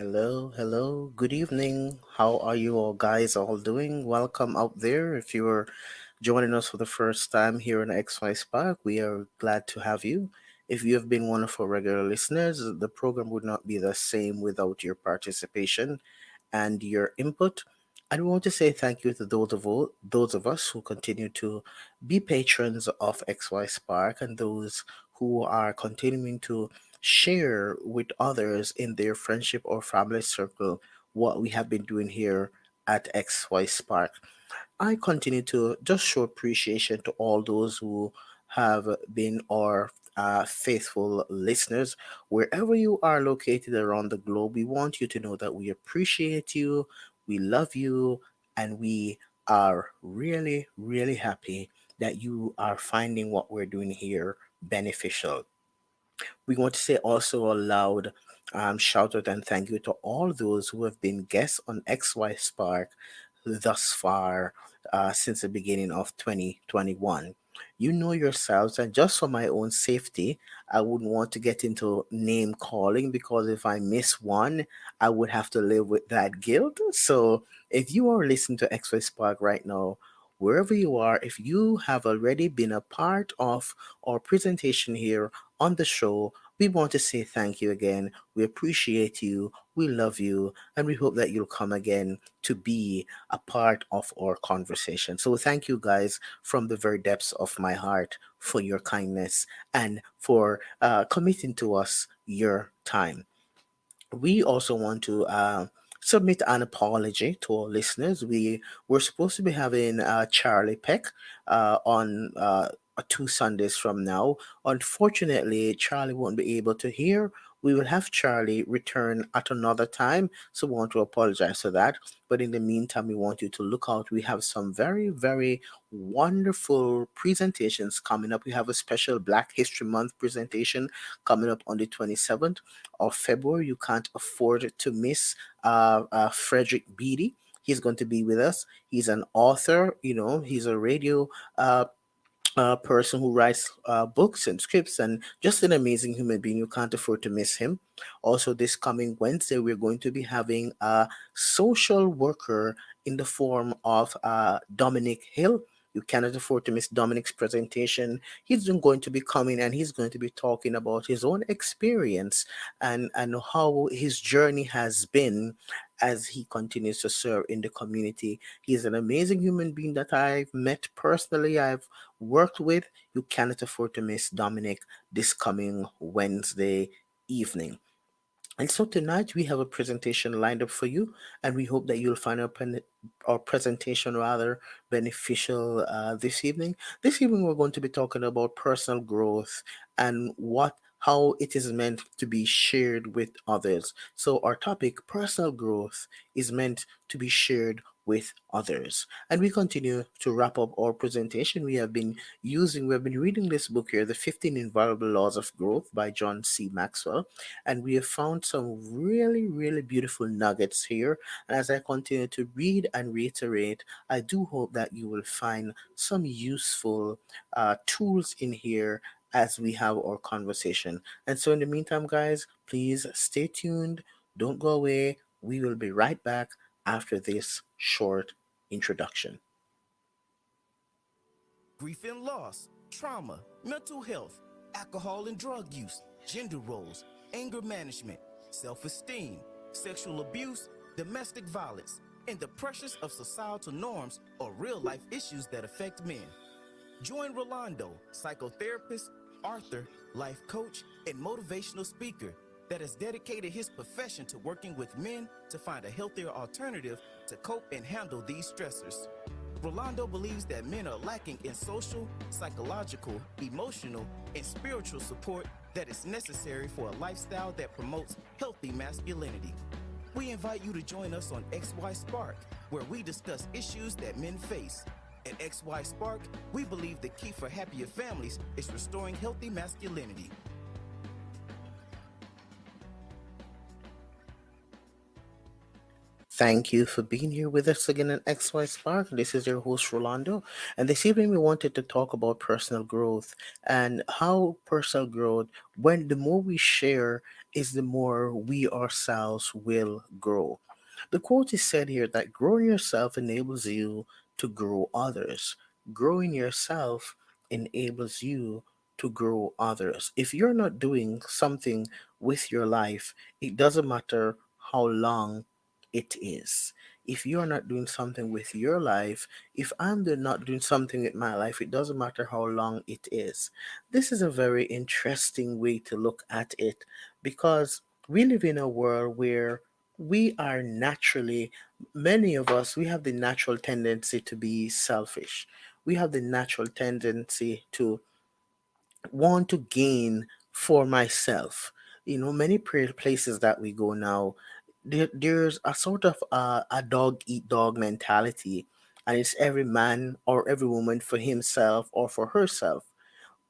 Hello, hello, good evening. How are you all guys all doing? Welcome out there. If you're joining us for the first time here in XY Spark, we are glad to have you. If you have been one of our regular listeners, the program would not be the same without your participation and your input. And we want to say thank you to those of us who continue to be patrons of XY Spark and those who are continuing to share with others in their friendship or family circle what we have been doing here at XY Spark. I continue to just show appreciation to all those who have been our faithful listeners. Wherever you are located around the globe, we want you to know that we appreciate you, we love you, and we are really, really happy that you are finding what we're doing here beneficial. We want to say also a loud shout out and thank you to all those who have been guests on XY Spark thus far since the beginning of 2021. You know yourselves, and just for my own safety, I wouldn't want to get into name calling because if I miss one, I would have to live with that guilt. So if you are listening to XY Spark right now, wherever you are, if you have already been a part of our presentation here on the show, we want to say thank you again. We appreciate you, we love you, and we hope that you'll come again to be a part of our conversation. So, thank you guys from the very depths of my heart for your kindness and for committing to us your time. We also want to submit an apology to our listeners. We were supposed to be having Charlie Peck on 2 Sundays from now. Unfortunately, Charlie won't be able to hear. We will have Charlie return at another time, so we want to apologize for that. But in the meantime, we want you to look out. We have some very, very wonderful presentations coming up. We have a special Black History Month presentation coming up on the 27th of February. You can't afford to miss Frederick Beatty. He's going to be with us. He's an author, he's a radio person who writes books and scripts and just an amazing human being. You can't afford to miss him. Also, this coming Wednesday, we're going to be having a social worker in the form of Dominic Hill. You cannot afford to miss Dominic's presentation. He's going to be coming and he's going to be talking about his own experience and how his journey has been as he continues to serve in the community. He's an amazing human being that I've met personally. I've worked with. You cannot afford to miss Dominic this coming Wednesday evening. And so tonight we have a presentation lined up for you, and we hope that you'll find our presentation rather beneficial this evening. This evening we're going to be talking about personal growth and how it is meant to be shared with others. So our topic, personal growth, is meant to be shared with others. And we continue to wrap up our presentation. We've been reading this book here, The 15 Invaluable Laws of Growth by John C. Maxwell, and we have found some really, really beautiful nuggets here. And as I continue to read and reiterate, I do hope that you will find some useful tools in here as we have our conversation. And so, in the meantime, guys, please stay tuned. Don't go away. We will be right back after this short introduction. Grief and loss, trauma, mental health, alcohol and drug use, gender roles, anger management, self-esteem, sexual abuse, domestic violence, and the pressures of societal norms are real-life issues that affect men. Join Rolando, psychotherapist, author, life coach, and motivational speaker that has dedicated his profession to working with men to find a healthier alternative to cope and handle these stressors. Rolando believes that men are lacking in social, psychological, emotional, and spiritual support that is necessary for a lifestyle that promotes healthy masculinity. We invite you to join us on XY Spark, where we discuss issues that men face. At XY Spark, we believe the key for happier families is restoring healthy masculinity. Thank you for being here with us again at XY Spark. This is your host, Rolando. And this evening, we wanted to talk about personal growth and how personal growth, when the more we share, is the more we ourselves will grow. The quote is said here that growing yourself enables you to grow others. Growing yourself enables you to grow others. If you're not doing something with your life, it doesn't matter how long it is. If you're not doing something with your life, if not doing something with my life, it doesn't matter how long it is. This is a very interesting way to look at it because we live in a world where we are naturally, many of us, we have the natural tendency to be selfish. We have the natural tendency to want to gain for myself. Many places that we go now, there's a sort of a dog eat dog mentality, and it's every man or every woman for himself or for herself.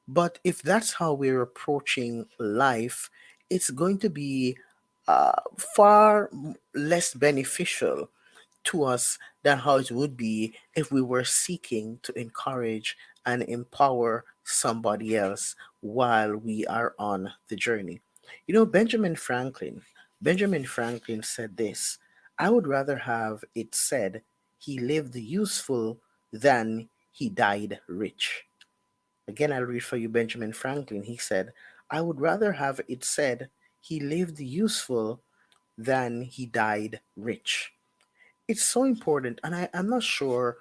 But if that's how we're approaching life, it's going to be far less beneficial to us than how it would be if we were seeking to encourage and empower somebody else while we are on the journey. Benjamin Franklin said this: I would rather have it said he lived useful than he died rich. Again, I'll read for you Benjamin Franklin. He said, I would rather have it said he lived useful than he died rich. It's so important, and I'm not sure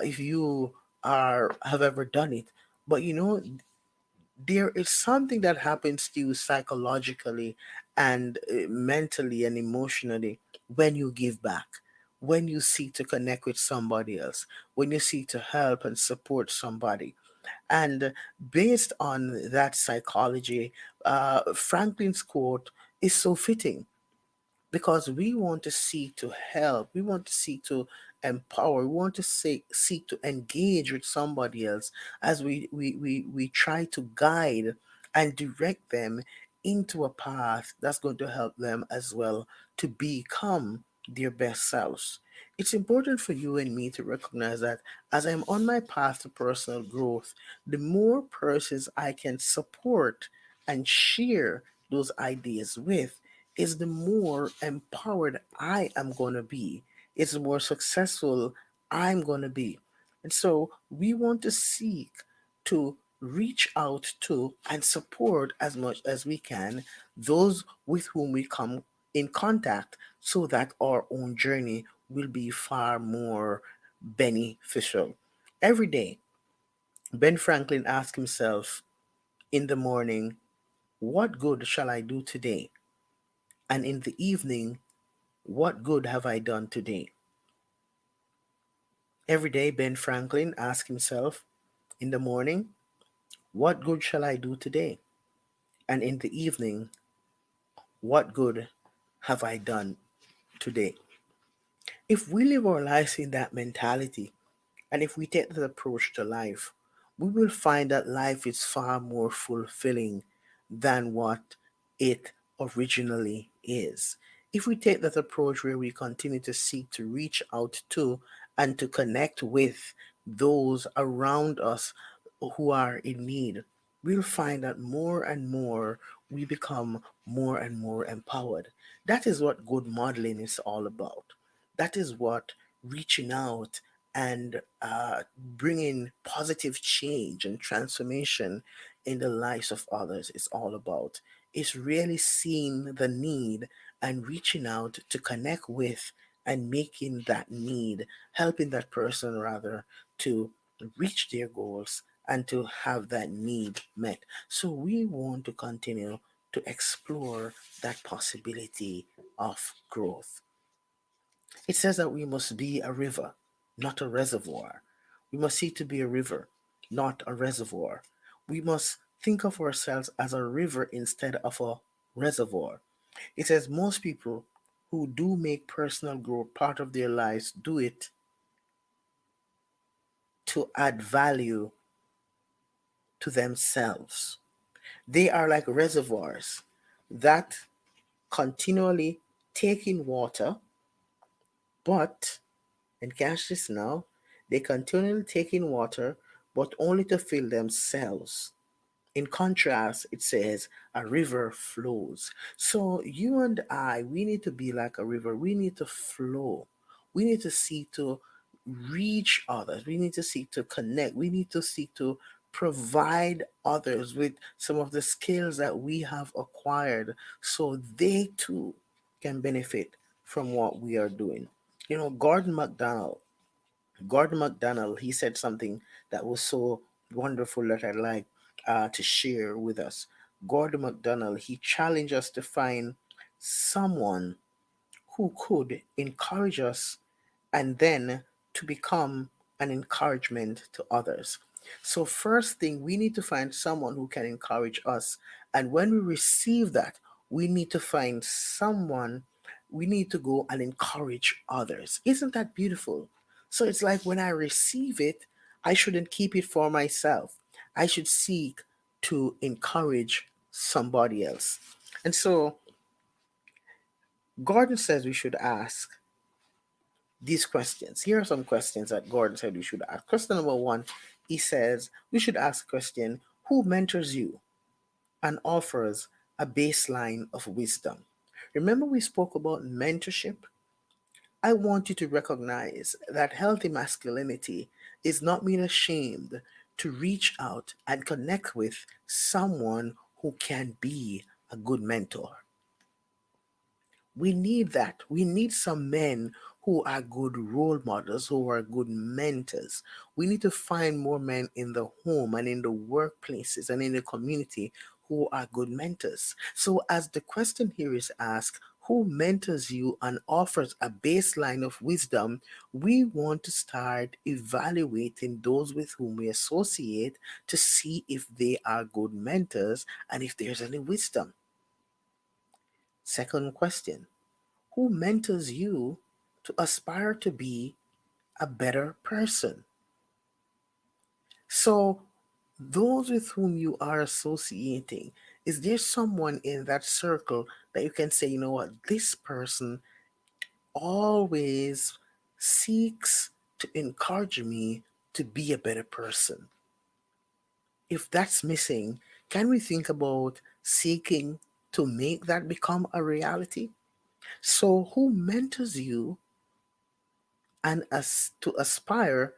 if you are have ever done it, but there is something that happens to you psychologically and mentally and emotionally when you give back, when you seek to connect with somebody else, when you seek to help and support somebody. And based on that psychology, Franklin's quote is so fitting because we want to seek to help, we want to seek to empower, we want to seek to engage with somebody else as we try to guide and direct them into a path that's going to help them as well to become their best selves. It's important for you and me to recognize that as I'm on my path to personal growth, the more persons I can support and share those ideas with is the more empowered I am going to be. It's the more successful I'm going to be. And so we want to seek to reach out to and support as much as we can those with whom we come in contact so that our own journey will be far more beneficial. Every day, Ben Franklin asked himself in the morning, what good shall I do today? And in the evening, what good have I done today? Every day, Ben Franklin asked himself in the morning, what good shall I do today? And in the evening, what good have I done today? If we live our lives in that mentality, and if we take that approach to life, we will find that life is far more fulfilling than what it originally is. If we take that approach where we continue to seek to reach out to and to connect with those around us who are in need, we'll find that more and more we become more and more empowered. That is what good modeling is all about. That is what reaching out and bringing positive change and transformation in the lives of others is all about. It's really seeing the need and reaching out to connect with and making that need, helping that person rather to reach their goals and to have that need met. So we want to continue to explore that possibility of growth. It says that we must be a river, not a reservoir. We must seek to be a river, not a reservoir. We must think of ourselves as a river instead of a reservoir. It says most people who do make personal growth part of their lives do it to add value to themselves. They are like reservoirs that continually take in water But, and catch this now, they continually take in water, but only to fill themselves. In contrast, it says a river flows. So you and I, we need to be like a river. We need to flow. We need to seek to reach others. We need to seek to connect. We need to seek to provide others with some of the skills that we have acquired so they too can benefit from what we are doing. You know, Gordon MacDonald, he said something that was so wonderful that I'd like to share with us. Gordon MacDonald, he challenged us to find someone who could encourage us and then to become an encouragement to others. So, first thing, we need to find someone who can encourage us. And when we receive that, we need to find someone, we need to go and encourage others. Isn't that beautiful? So, it's like when I receive it, I shouldn't keep it for myself. I should seek to encourage somebody else. And so, Gordon says we should ask these questions. Here are some questions that Gordon said we should ask. Question number one, he says we should ask a question: who mentors you and offers a baseline of wisdom? Remember, we spoke about mentorship? I want you to recognize that healthy masculinity is not being ashamed to reach out and connect with someone who can be a good mentor. We need that. We need some men who are good role models, who are good mentors. We need to find more men in the home and in the workplaces and in the community who are good mentors. So, as the question here is asked, who mentors you and offers a baseline of wisdom? We want to start evaluating those with whom we associate to see if they are good mentors and if there's any wisdom. Second question: who mentors you to aspire to be a better person? So, those with whom you are associating, is there someone in that circle that you can say, you know what, this person always seeks to encourage me to be a better person? If that's missing, can we think about seeking to make that become a reality? So, who mentors you and as to aspire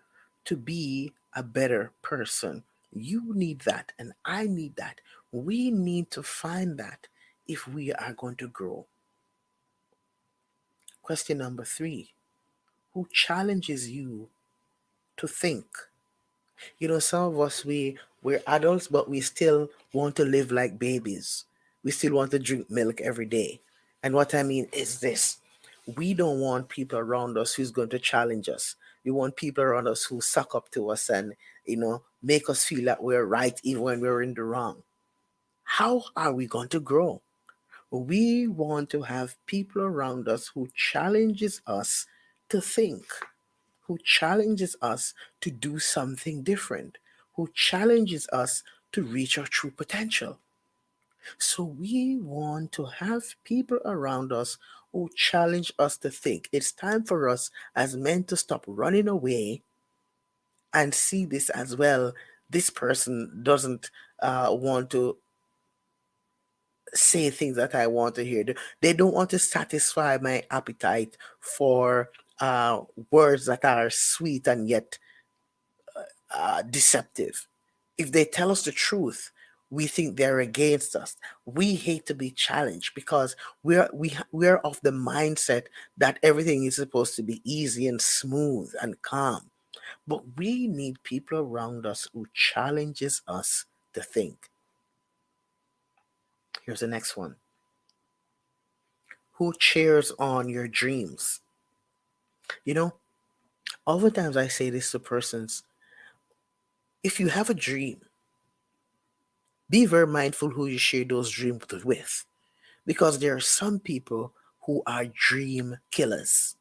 to be a better person? You need that, and I need that. We need to find that if we are going to grow. Question number three: who challenges you to think? You know, some of us, we're adults, but we still want to live like babies. We still want to drink milk every day. And what I mean is this: we don't want people around us who's going to challenge us. We want people around us who suck up to us and, make us feel that we're right even when we're in the wrong. How are we going to grow? We want to have people around us who challenges us to think, who challenges us to do something different, who challenges us to reach our true potential. So we want to have people around us who challenge us to think. It's time for us as men to stop running away and see this as well. This person doesn't want to say things that I want to hear. They don't want to satisfy my appetite for words that are sweet and yet deceptive. If they tell us the truth, we think they're against us. We hate to be challenged because we're of the mindset that everything is supposed to be easy and smooth and calm. But we need people around us who challenges us to think. Here's the next one: who cheers on your dreams? You know, oftentimes I say this to persons: if you have a dream, be very mindful who you share those dreams with, because there are some people who are dream killers.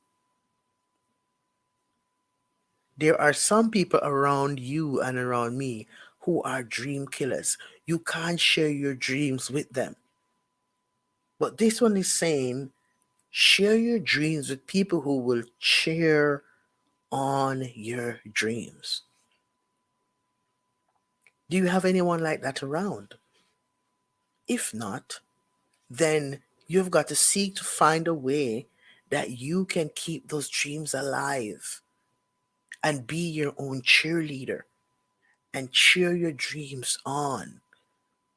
There are some people around you and around me who are dream killers. You can't share your dreams with them. But this one is saying, Share your dreams with people who will cheer on your dreams. Do you have anyone like that around? If not, then you've got to seek to find a way that you can keep those dreams alive and be your own cheerleader and cheer your dreams on.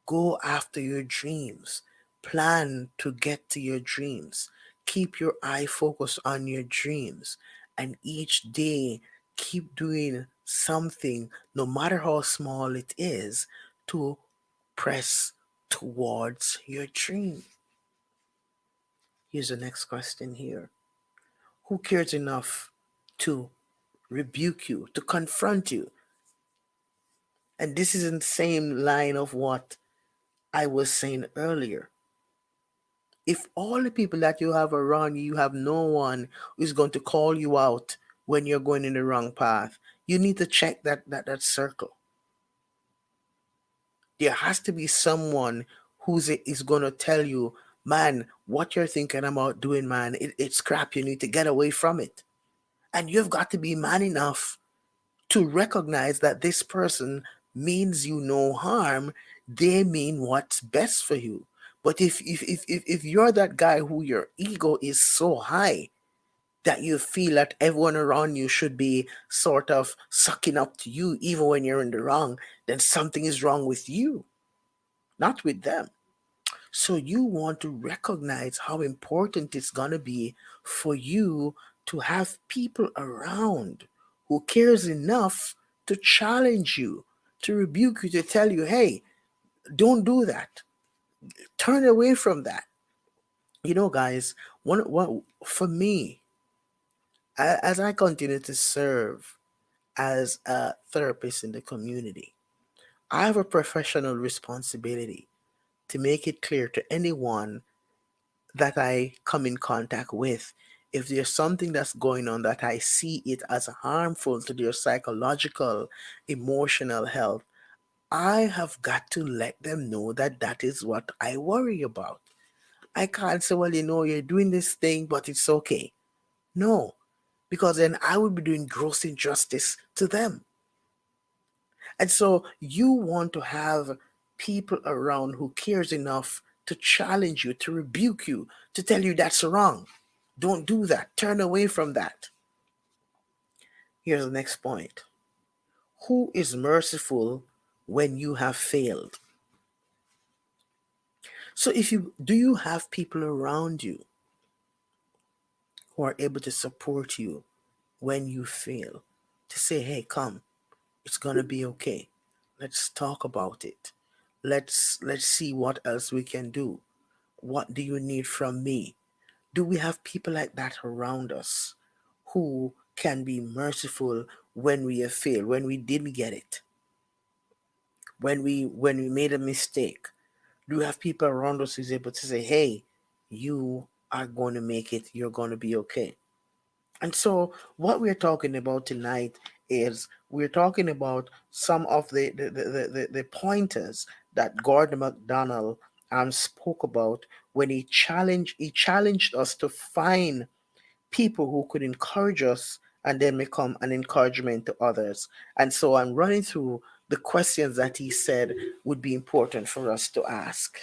Go after your dreams. Plan to get to your dreams. Keep your eye focused on your dreams. And each day, keep doing something, no matter how small it is, to press towards your dream. Here's the next question here. Who cares enough to rebuke you, to confront you? And this is in the same line of what I was saying earlier. If all the people that you have around you, you have no one who's going to call you out when you're going in the wrong path, you need to check that circle. There has to be someone is going to tell you, man, what you're thinking about doing, man, it's crap. You need to get away from it. And you've got to be man enough to recognize that this person means you no harm. They mean what's best for you. But if you're that guy who your ego is so high that you feel that everyone around you should be sort of sucking up to you even when you're in the wrong, then something is wrong with you, not with them. So you want to recognize how important it's going to be for you to have people around who cares enough to challenge you, to rebuke you, to tell you, hey, don't do that. Turn away from that. You know, guys, one for me, as I continue to serve as a therapist in the community, I have a professional responsibility to make it clear to anyone that I come in contact with, if there's something that's going on that I see it as harmful to their psychological, emotional health, I have got to let them know that that is what I worry about. I can't say, well, you're doing this thing, but it's okay. No, because then I would be doing gross injustice to them. And so you want to have people around who cares enough to challenge you, to rebuke you, to tell you that's wrong. Don't do that. Turn away from that. Here's the next point. Who is merciful when you have failed? So if you do you have people around you who are able to support you when you fail? To say, hey, come, it's gonna be okay. Let's talk about it. Let's see what else we can do. What do you need from me? Do we have people like that around us who can be merciful when we have failed, when we didn't get it, when we made a mistake? Do we have people around us who's able to say, hey, you are going to make it, you're going to be okay? And so what we're talking about tonight is we're talking about some of the pointers that Gordon MacDonald spoke about when he challenged us to find people who could encourage us and then become an encouragement to others. And so I'm running through the questions that he said would be important for us to ask.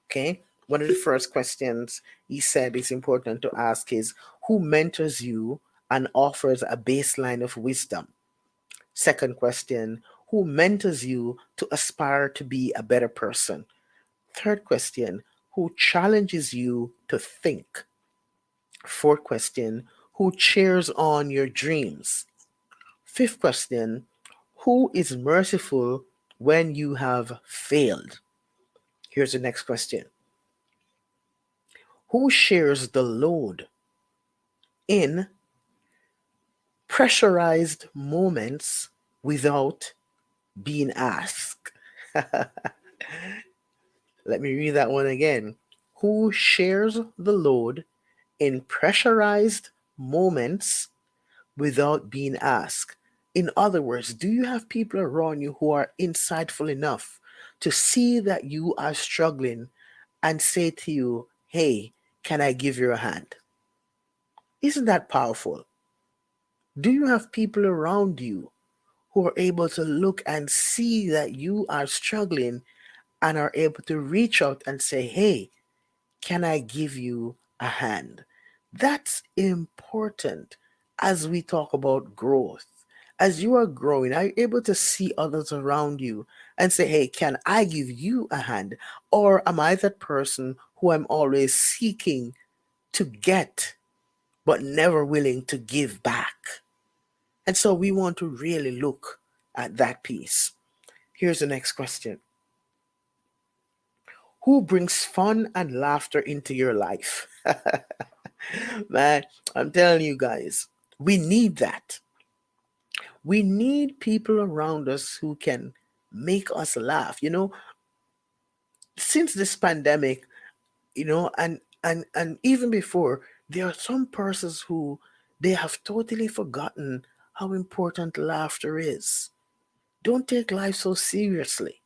Okay? One of the first questions he said is important to ask is, who mentors you and offers a baseline of wisdom? Second question, who mentors you to aspire to be a better person? Third question, who challenges you to think? Fourth question, who cheers on your dreams? Fifth question, who is merciful when you have failed? Here's the next question. Who shares the load in pressurized moments without being asked? Let me read that one again. Who shares the load in pressurized moments without being asked? In other words, do you have people around you who are insightful enough to see that you are struggling and say to you, hey, can I give you a hand? Isn't that powerful? Do you have people around you who are able to look and see that you are struggling and are able to reach out and say, hey, can I give you a hand? That's important as we talk about growth. As you are growing, are you able to see others around you and say, hey, can I give you a hand? Or am I that person who I'm always seeking to get, but never willing to give back? And so we want to really look at that piece. Here's the next question. Who brings fun and laughter into your life? Man, I'm telling you guys, we need that. We need people around us who can make us laugh. Since this pandemic, and even before, there are some persons who they have totally forgotten how important laughter is. Don't take life so seriously.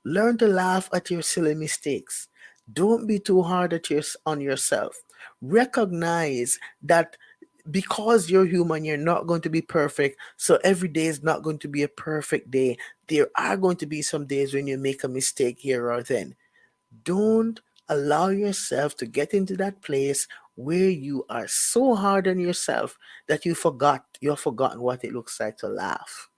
Learn to laugh at your silly mistakes. Don't be too hard on yourself. Recognize that because you're human, you're not going to be perfect. So every day is not going to be a perfect day. There are going to be some days when you make a mistake here or then. Don't allow yourself to get into that place where you are so hard on yourself that you've forgotten what it looks like to laugh.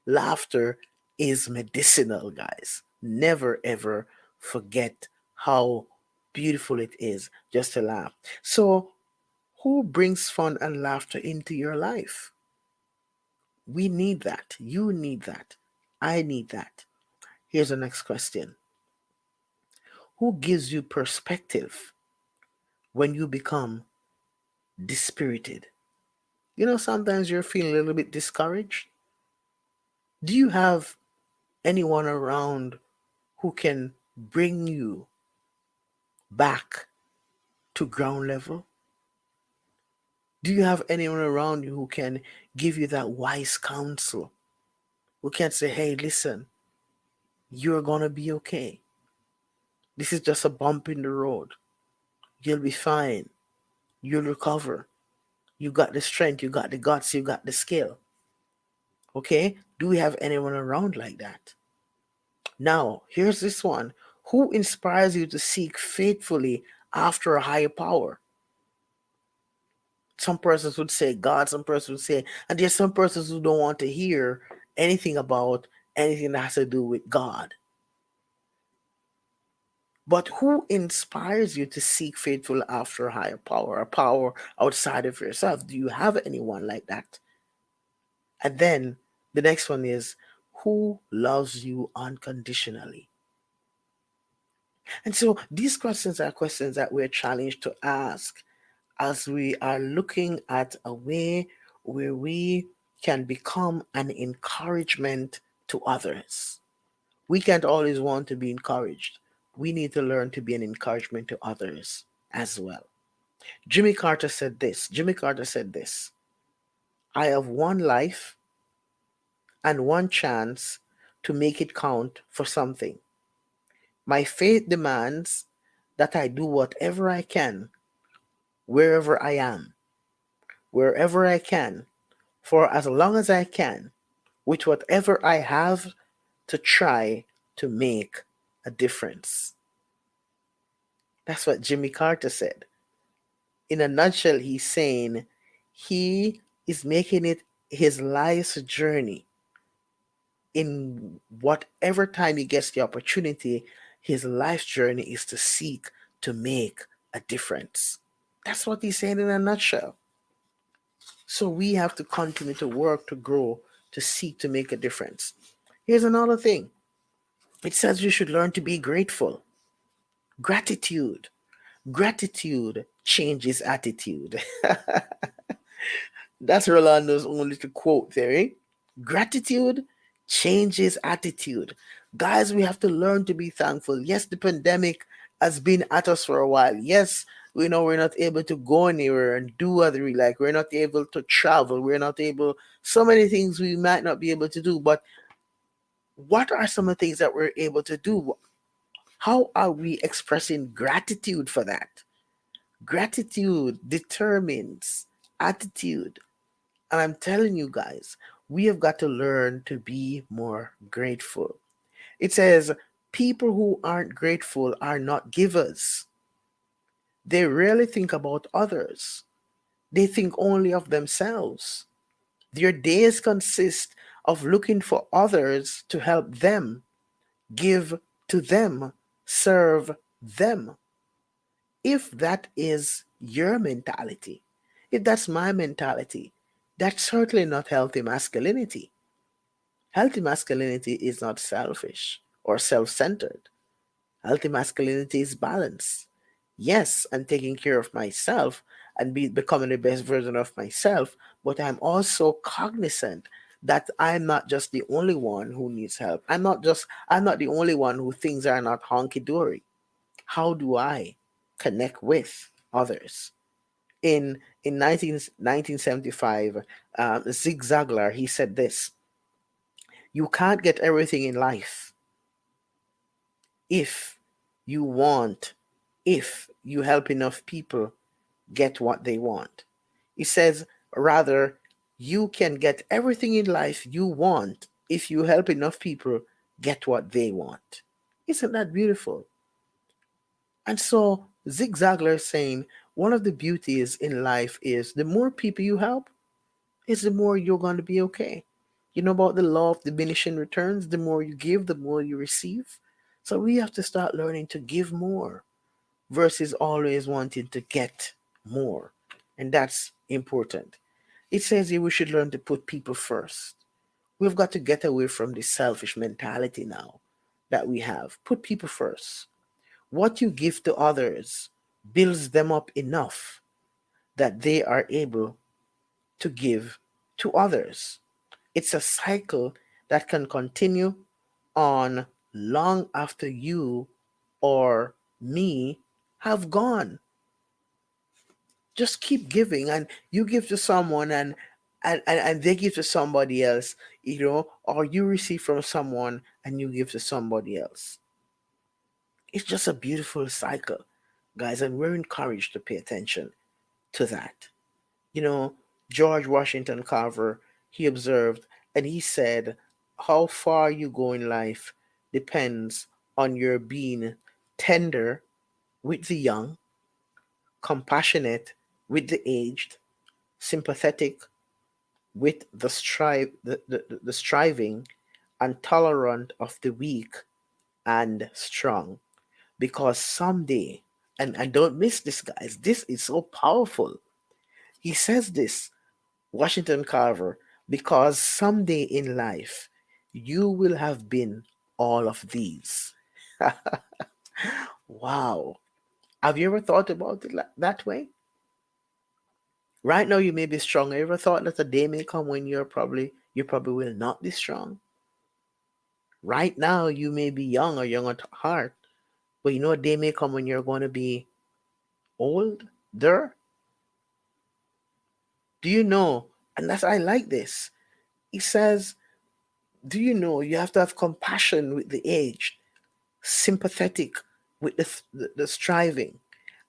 Laughter is medicinal, guys. Never ever forget how beautiful it is just to laugh. So, who brings fun and laughter into your life? We need that. You need that. I need that. Here's the next question. Who gives you perspective when you become dispirited? Sometimes you're feeling a little bit discouraged. Do you have anyone around who can bring you back to ground level? Do you have anyone around you who can give you that wise counsel? Who can say, hey, listen, you're going to be okay. This is just a bump in the road. You'll be fine. You'll recover. You got the strength, you got the guts, you got the skill. Okay? Do we have anyone around like that? Now, here's this one. Who inspires you to seek faithfully after a higher power? Some persons would say God, some persons would say, and there's some persons who don't want to hear anything about anything that has to do with God. But who inspires you to seek faithful after a higher power, a power outside of yourself? Do you have anyone like that? And then the next one is who loves you unconditionally? And so these questions are questions that we're challenged to ask as we are looking at a way where we can become an encouragement to others. We can't always want to be encouraged. We need to learn to be an encouragement to others as well. Jimmy Carter said this: I have one life and one chance to make it count for something. My faith demands that I do whatever I can, wherever I am, wherever I can, for as long as I can, with whatever I have to try to make a difference. That's what Jimmy Carter said. In a nutshell, he's saying he is making it his life's journey. In whatever time he gets the opportunity, his life's journey is to seek to make a difference. That's what he's saying in a nutshell. So we have to continue to work, to grow, to seek to make a difference. Here's another thing. It says you should learn to be grateful. Gratitude. Gratitude changes attitude. That's Rolando's only to quote there, eh? Gratitude changes attitude. Guys, we have to learn to be thankful. Yes, the pandemic has been at us for a while. Yes, we know we're not able to go anywhere and do what we like. We're not able to travel. We're not able, so many things we might not be able to do. But what are some of the things that we're able to do? How are we expressing gratitude for that? Gratitude determines attitude. And I'm telling you guys, we have got to learn to be more grateful. It says, people who aren't grateful are not givers. They rarely think about others, they think only of themselves. Their days consist of looking for others to help them, give to them, serve them. If that is your mentality, if that's my mentality, that's certainly not healthy masculinity. Healthy masculinity is not selfish or self centered. Healthy masculinity is balance. Yes, I'm taking care of myself and becoming the best version of myself, but I'm also cognizant that I'm not just the only one who needs help. I'm not the only one who things are not honky dory. How do I connect with others? In 1975, Zig Ziglar, he said this: you can't get everything in life if you want, if you help enough people get what they want. He says, rather, you can get everything in life you want if you help enough people get what they want. Isn't that beautiful? And so Zig Ziglar is saying one of the beauties in life is the more people you help, is the more you're going to be okay. You know about the law of diminishing returns. The more you give, the more you receive. So we have to start learning to give more versus always wanting to get more. And that's important. It says here we should learn to put people first. We've got to get away from this selfish mentality now that we have. Put people first. What you give to others builds them up enough that they are able to give to others. It's a cycle that can continue on long after you or me have gone. Just keep giving, and you give to someone, and they give to somebody else, or you receive from someone and you give to somebody else. It's just a beautiful cycle, guys, and we're encouraged to pay attention to that. You know, George Washington Carver, he observed and he said, how far you go in life depends on your being tender with the young, compassionate with the aged, sympathetic with the striving, and tolerant of the weak and strong. Because someday, and don't miss this, guys, this is so powerful. He says this, Washington Carver, because someday in life you will have been all of these. Wow. Have you ever thought about it that way? Right now you may be strong. Have you ever thought that a day may come when you probably will not be strong? Right now you may be young or young at heart, but you know a day may come when you're going to be old there. Do you know? And that's I like this. He says, do you know you have to have compassion with the aged, sympathetic with the striving,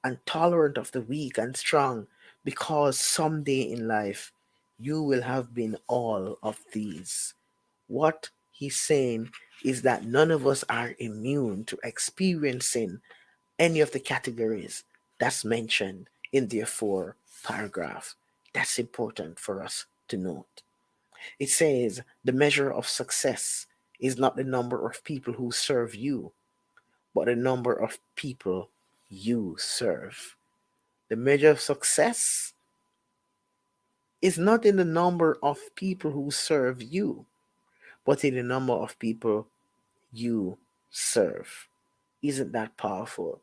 and tolerant of the weak and strong, because someday in life you will have been all of these. What he's saying is that none of us are immune to experiencing any of the categories that's mentioned in the four paragraph. That's important for us to note. It says the measure of success is not the number of people who serve you, but the number of people you serve. The measure of success is not in the number of people who serve you, but in the number of people you serve. Isn't that powerful?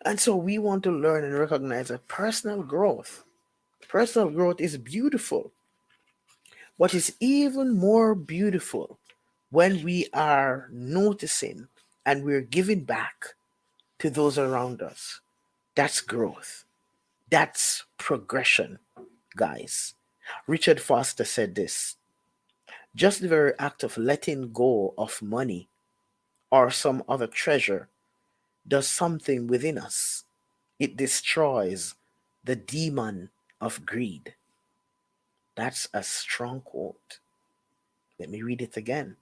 And so we want to learn and recognize that personal growth is beautiful, but it's even more beautiful when we are noticing and we're giving back to those around us. That's growth. That's progression, guys. Richard Foster said this: just the very act of letting go of money or some other treasure does something within us. It destroys the demon of greed. That's a strong quote. Let me read it again.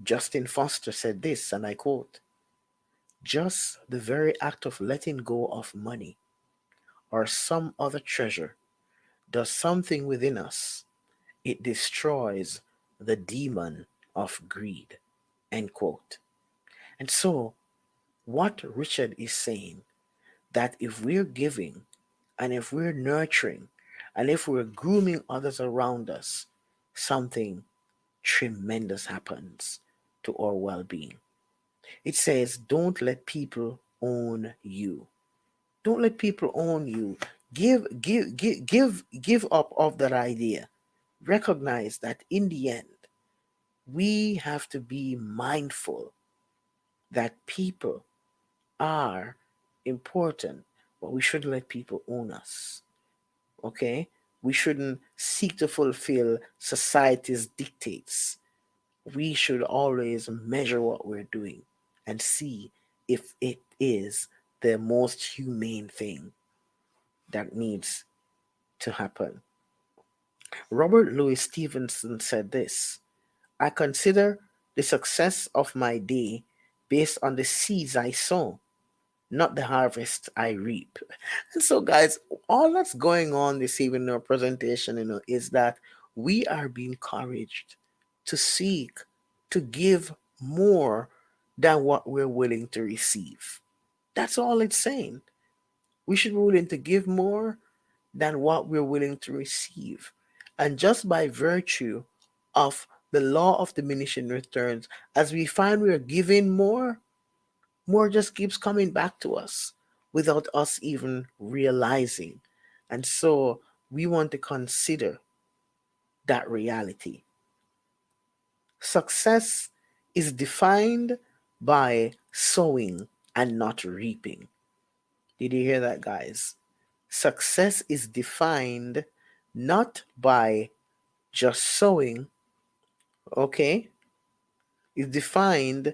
Justin Foster said this, and I quote: just the very act of letting go of money or some other treasure does something within us. It destroys the demon of greed. End quote. And so, what Richard is saying, that if we're giving and if we're nurturing and if we're grooming others around us, something tremendous happens to our well being. It says, don't let people own you. Don't let people own you. Give up of that idea. Recognize that in the end, we have to be mindful that people are important, but we shouldn't let people own us. Okay? We shouldn't seek to fulfill society's dictates. We should always measure what we're doing and see if it is the most humane thing that needs to happen. Robert Louis Stevenson said this: I consider the success of my day based on the seeds I sow, not the harvest I reap. And so, guys, all that's going on this evening in our presentation, is that we are being encouraged to seek to give more than what we're willing to receive. That's all it's saying. We should be willing to give more than what we're willing to receive. And just by virtue of the law of diminishing returns, as we find we're giving more, more just keeps coming back to us without us even realizing. And so we want to consider that reality. Success is defined by sowing and not reaping. Did you hear that, guys? Success is defined not by just sowing, okay? Is defined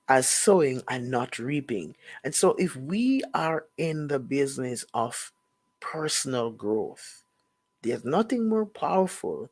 as sowing and not reaping. And so if we are in the business of personal growth, there's nothing more powerful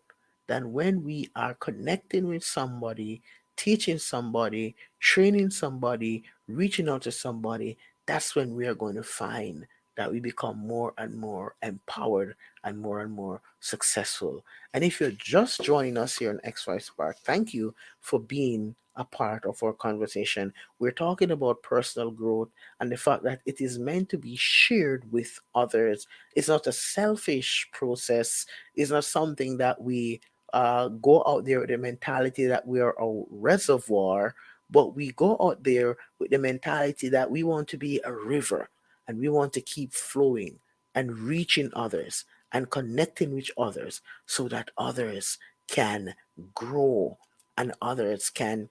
than when we are connecting with somebody, teaching somebody, training somebody, reaching out to somebody. That's when we are going to find that we become more and more empowered and more successful. And if you're just joining us here on XY Spark, thank you for being a part of our conversation. We're talking about personal growth and the fact that it is meant to be shared with others. It's not a selfish process. It's not something that we go out there with the mentality that we are a reservoir, but we go out there with the mentality that we want to be a river and we want to keep flowing and reaching others and connecting with others so that others can grow and others can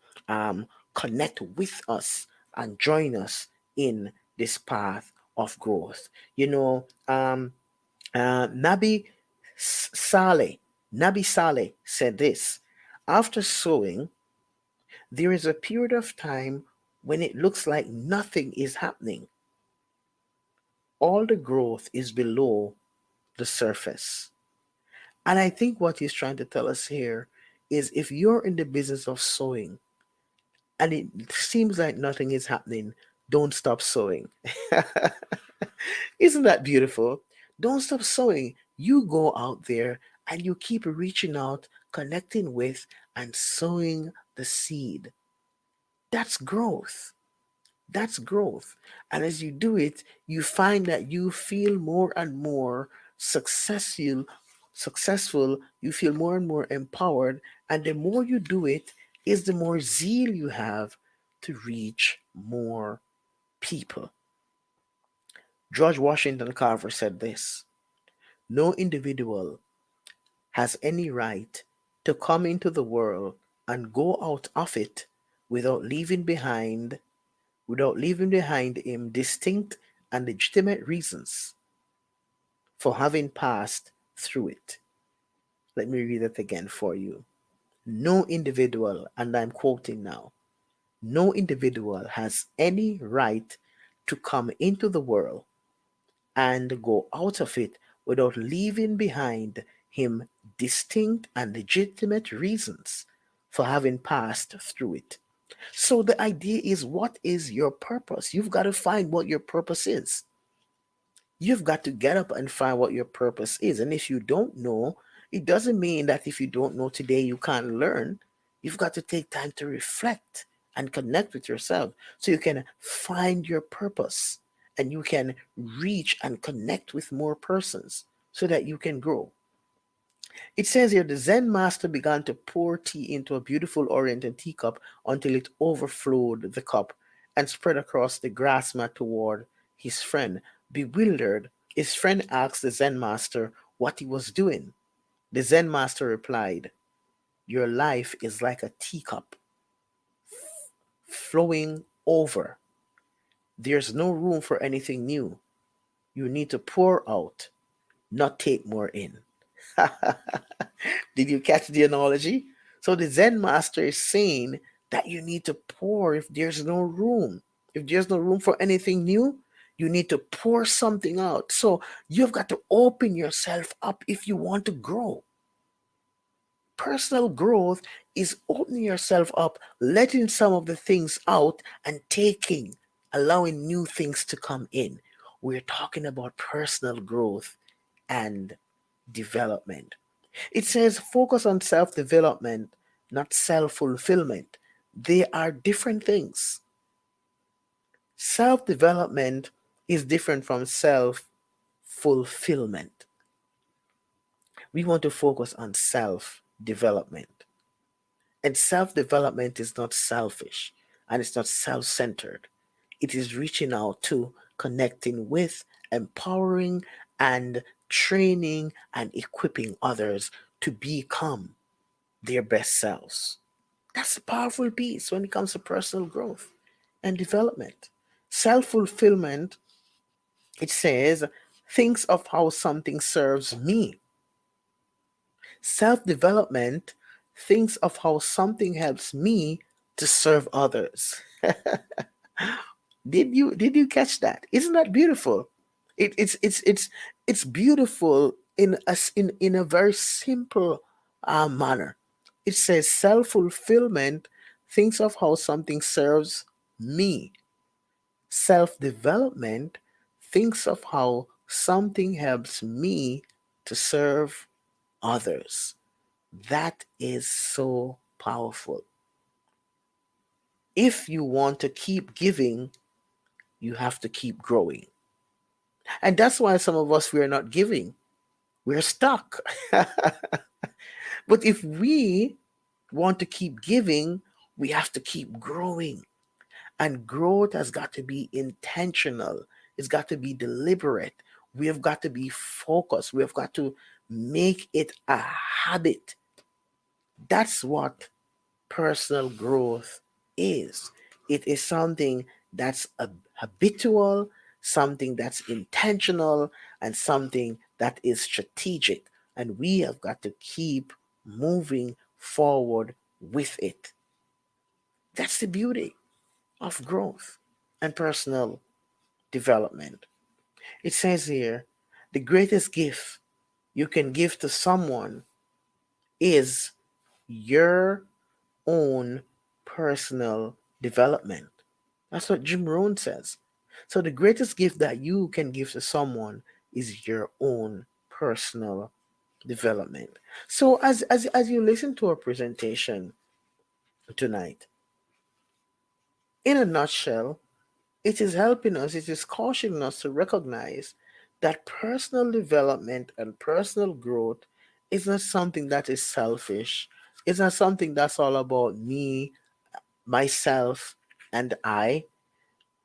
connect with us and join us in this path of growth. You know, Nabi Saleh, Nabi Saleh said this: after sowing, there is a period of time when it looks like nothing is happening. All the growth is below the surface. And I think what he's trying to tell us here is if you're in the business of sowing and it seems like nothing is happening, don't stop sowing. Isn't that beautiful? Don't stop sowing. You go out there and you keep reaching out, connecting with, and sowing the seed. That's growth. That's growth. And as you do it, you find that you feel more and more successful, you feel more and more empowered, and the more you do it is the more zeal you have to reach more people. George Washington Carver said this: no individual has any right to come into the world and go out of it without leaving behind him distinct and legitimate reasons for having passed through it. Let me read it again for you. No individual, and I'm quoting now, no individual has any right to come into the world and go out of it without leaving behind him distinct and legitimate reasons for having passed through it. So the idea is, what is your purpose? You've got to find what your purpose is. You've got to get up and find what your purpose is. And if you don't know, it doesn't mean that if you don't know today, you can't learn. You've got to take time to reflect and connect with yourself so you can find your purpose and you can reach and connect with more persons so that you can grow. It says here the Zen master began to pour tea into a beautiful oriental teacup until it overflowed the cup and spread across the grass mat toward his friend. Bewildered, his friend asked the Zen master what he was doing. The Zen master replied, "Your life is like a teacup flowing over. There's no room for anything new. You need to pour out, not take more in." Did you catch the analogy? So the Zen master is saying that you need to pour if there's no room. If there's no room for anything new, you need to pour something out. So you've got to open yourself up if you want to grow. Personal growth is opening yourself up, letting some of the things out and taking, allowing new things to come in. We're talking about personal growth and development. It says focus on self development, not self fulfillment. They are different things. Self development is different from self fulfillment. We want to focus on self development. And self development is not selfish and it's not self centered. It is reaching out to, connecting with, empowering, and training and equipping others to become their best selves. That's a powerful piece when it comes to personal growth and development. Self fulfillment, it says, thinks of how something serves me. Self development thinks of how something helps me to serve others. Did you catch that? Isn't that beautiful? It's beautiful in a very simple manner. It says self fulfillment thinks of how something serves me. Self development thinks of how something helps me to serve others. That is so powerful. If you want to keep giving, you have to keep growing. And that's why some of us, we are not giving. We're stuck. But if we want to keep giving, we have to keep growing. And growth has got to be intentional, it's got to be deliberate. We have got to be focused. We have got to make it a habit. That's what personal growth is. It is something that's habitual, something that's intentional, and something that is strategic. And we have got to keep moving forward with it. That's the beauty of growth and personal development. It says here the greatest gift you can give to someone is your own personal development. That's what Jim Rohn says. So the greatest gift that you can give to someone is your own personal development. So as you listen to our presentation tonight, in a nutshell, it is helping us, it is cautioning us to recognize that personal development and personal growth is not something that is selfish. It's not something that's all about me, myself, and I.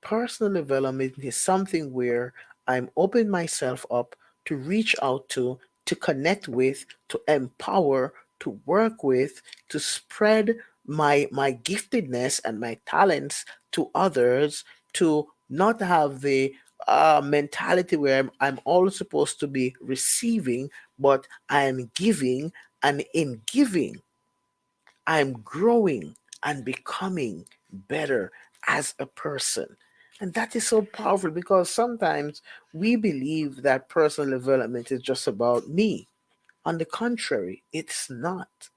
Personal development is something where I'm opening myself up to reach out to connect with, to empower, to work with, to spread my giftedness and my talents to others, to not have the mentality where I'm always supposed to be receiving, but I am giving, and in giving, I'm growing and becoming better as a person. And that is so powerful because sometimes we believe that personal development is just about me. On the contrary, it's not.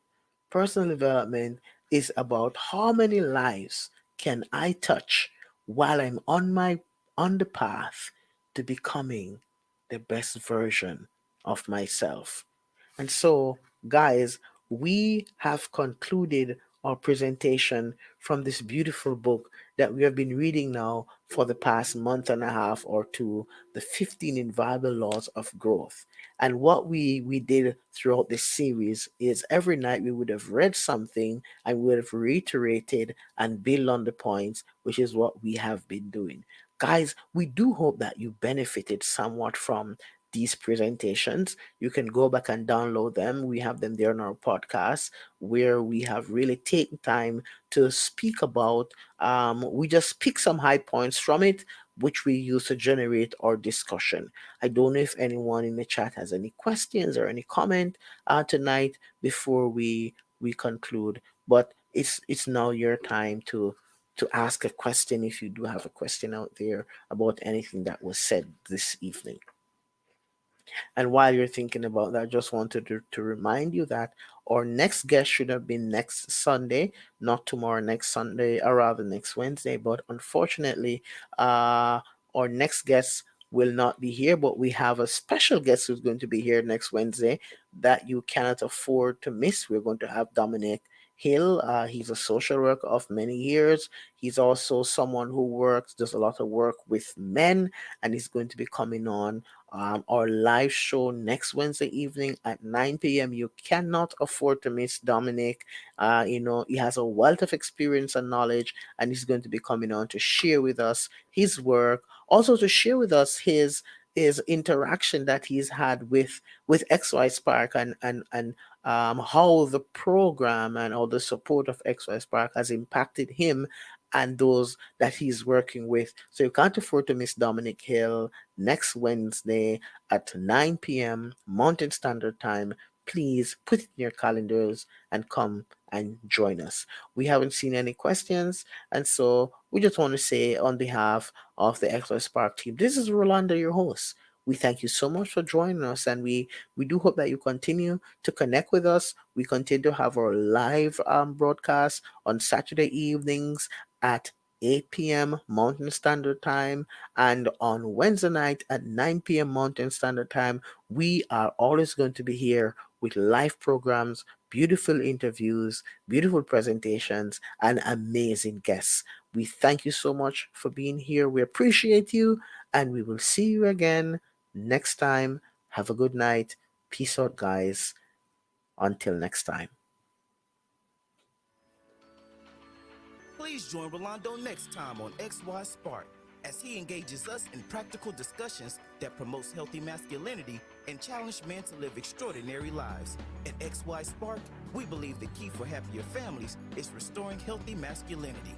Personal development is about how many lives can I touch while I'm on the path to becoming the best version of myself. And so, guys, we have concluded our presentation from this beautiful book that we have been reading now for the past month and a half or two, the 15 Invaluable Laws of Growth. And what we did throughout this series is every night we would have read something and we would have reiterated and build on the points, which is what we have been doing. Guys, we do hope that you benefited somewhat from these presentations. You can go back and download them. We have them there on our podcast where we have really taken time to speak about. We just pick some high points from it, which we use to generate our discussion. I don't know if anyone in the chat has any questions or any comment tonight before we conclude, but it's now your time to ask a question if you do have a question out there about anything that was said this evening. And while you're thinking about that, I just wanted to remind you that our next guest should have been next Sunday, not tomorrow, next Sunday, or rather next Wednesday. But unfortunately, our next guest will not be here, but we have a special guest who's going to be here next Wednesday that you cannot afford to miss. We're going to have Dominic Hill. He's a social worker of many years. He's also someone who does a lot of work with men, and he's going to be coming on our live show next Wednesday evening at 9 p.m. You cannot afford to miss Dominic. He has a wealth of experience and knowledge, and he's going to be coming on to share with us his work, also to share with us his interaction that he's had with XY Spark and how the program and all the support of XY Spark has impacted him and those that he's working with. So you can't afford to miss Dominic Hill next Wednesday at 9 p.m. Mountain Standard Time. Please put it in your calendars and come and join us. We haven't seen any questions, and so we just want to say on behalf of the Extra Spark team, this is Rolanda, your host. We thank you so much for joining us, and we do hope that you continue to connect with us. We continue to have our live broadcast on Saturday evenings at 8 p.m. Mountain Standard Time, and on Wednesday night at 9 p.m. Mountain Standard Time. We are always going to be here with live programs, beautiful interviews, beautiful presentations, and amazing guests. We thank you so much for being here. We appreciate you, and we will see you again next time. Have a good night. Peace out, guys. Until next time. Please join Rolando next time on XY Spark as he engages us in practical discussions that promotes healthy masculinity and challenge men to live extraordinary lives. At XY Spark, we believe the key for happier families is restoring healthy masculinity.